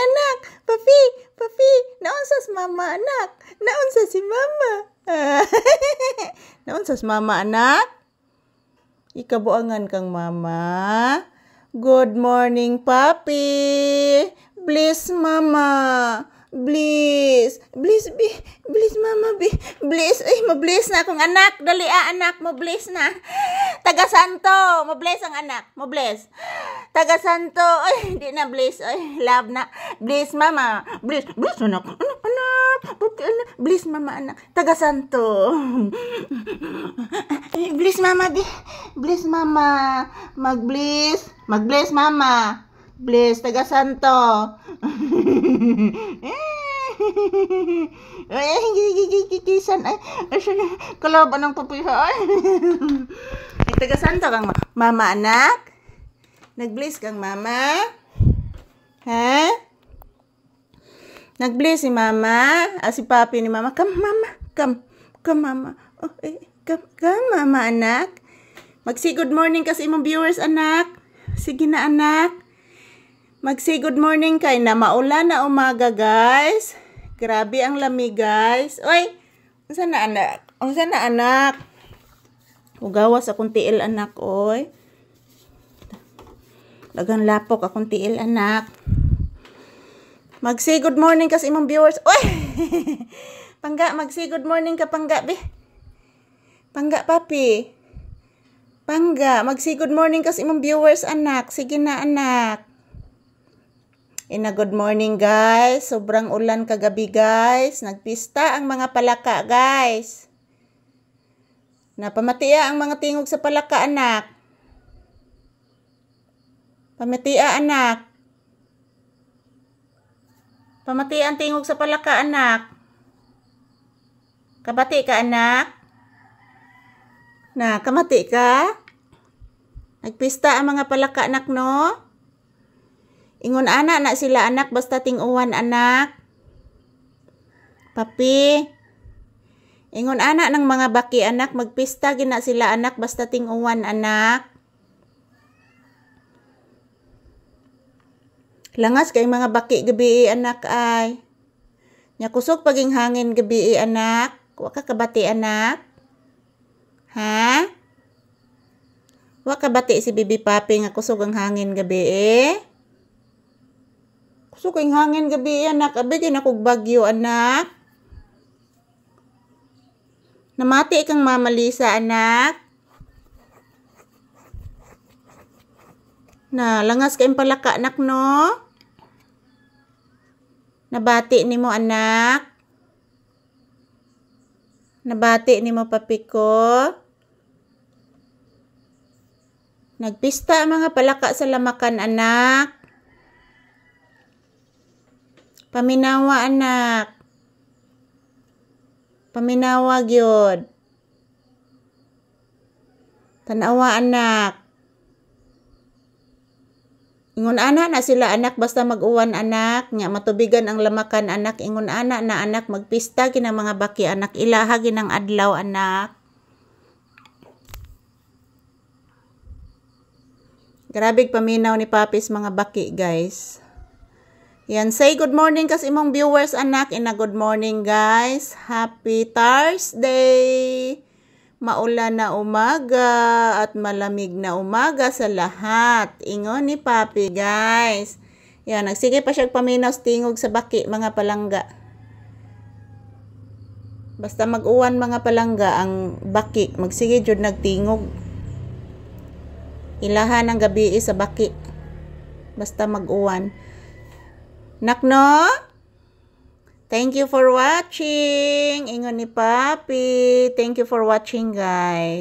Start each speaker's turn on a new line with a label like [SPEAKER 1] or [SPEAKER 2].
[SPEAKER 1] anak. Papi, papi. Naunsas mama, anak. Naunsa si mama. Naunsas mama, anak. Ikabuangan kang mama. Good morning, papi. Bless mama. Bless. Bless, bless mama, bless. Ay, mabless na akong anak. Dali anak, mabless na. Taga Santo, mabless ang anak. Mabless. Taga Santo, ay, di na bless. Ay, love na. Bless mama. Bless, bless anak. Anak. Bless mama, anak. Taga Santo. Bless mama, bless mama. Mag-bless. Mag-bless mama. Bless, taga Santo. Ay, gigigigisan. Ay, kalaban ng papiha. Ay, taga Santo kang mama, anak. Nag-bless kang mama. Ha? Nag-bless si mama. Si papi ni mama. Come, mama. Come. Come, mama. Oh, come, mama, anak. Mag-say good morning kasi imong viewers, anak. Sige na, anak. Mag-say good morning kay na maulan na umaga, guys. Grabe ang lamig, guys. Oy, unsa na, anak? Unsa na, anak? Ugawas akong tiil, anak, oy. Dagang lapok akong tiil, anak. Mag-say good morning kasi imong viewers. Oy! Pangga, mag-say good morning ka, Pangga, be. Pangga, papi. Pangga, mag-say good morning kasi imong viewers, anak. Sige na, anak. Good morning, guys. Sobrang ulan kagabi, guys. Nagpista ang mga palaka, guys. Napamatia ang mga tingog sa palaka, anak. Pamatia, anak. Pamatia ang tingog sa palaka, anak. Kabati ka, anak. Na, kamati ka? Nagpista ang mga palaka, anak, no? Ingon anak na sila, anak, basta ting-uwan, anak. Papi. Ingon anak ng mga baki, anak, magpista gina sila, anak, basta ting-uwan, anak. Langas kay mga baki gabi, anak, ay. Nyakusok paging hangin gabi, anak. Wa ka kabati, anak. Ha? Wa ka bati si bibi papi nga kusog ang hangin gabi, Kusog ang hangin gabi, anak. Abigin akong bagyo, anak. Namati kang Mama Lisa, anak. Na, langas kayong palaka, anak, no? Nabati ni mo, anak. Nabati ni mo, papi ko. Nagpista ang mga palaka sa lamakan, anak. Paminawa, anak. Paminawa, gyud. Tanawa, anak. Ingon anak na sila, anak, basta mag-uwan, anak. Nya matubigan ang lamakan, anak. Ingon anak na, anak, magpista ginang mga baki, anak. Ilaha ginang adlaw, anak. Grabe paminaw ni papis mga baki, guys. Yan, say good morning kasi imong viewers, anak. Good morning, guys. Happy Thursday. Maulan na umaga at malamig na umaga sa lahat. Ingon ni papi, guys. Yan, nagsige pa siya paminaw tingog sa baki, mga palangga. Basta mag-uwan mga palangga ang baki, magsige jud nagtingog. Ilahan ng gabi sa baki. Basta mag-uwan. Nakno? Thank you for watching. Ingon ni papi. Thank you for watching, guys.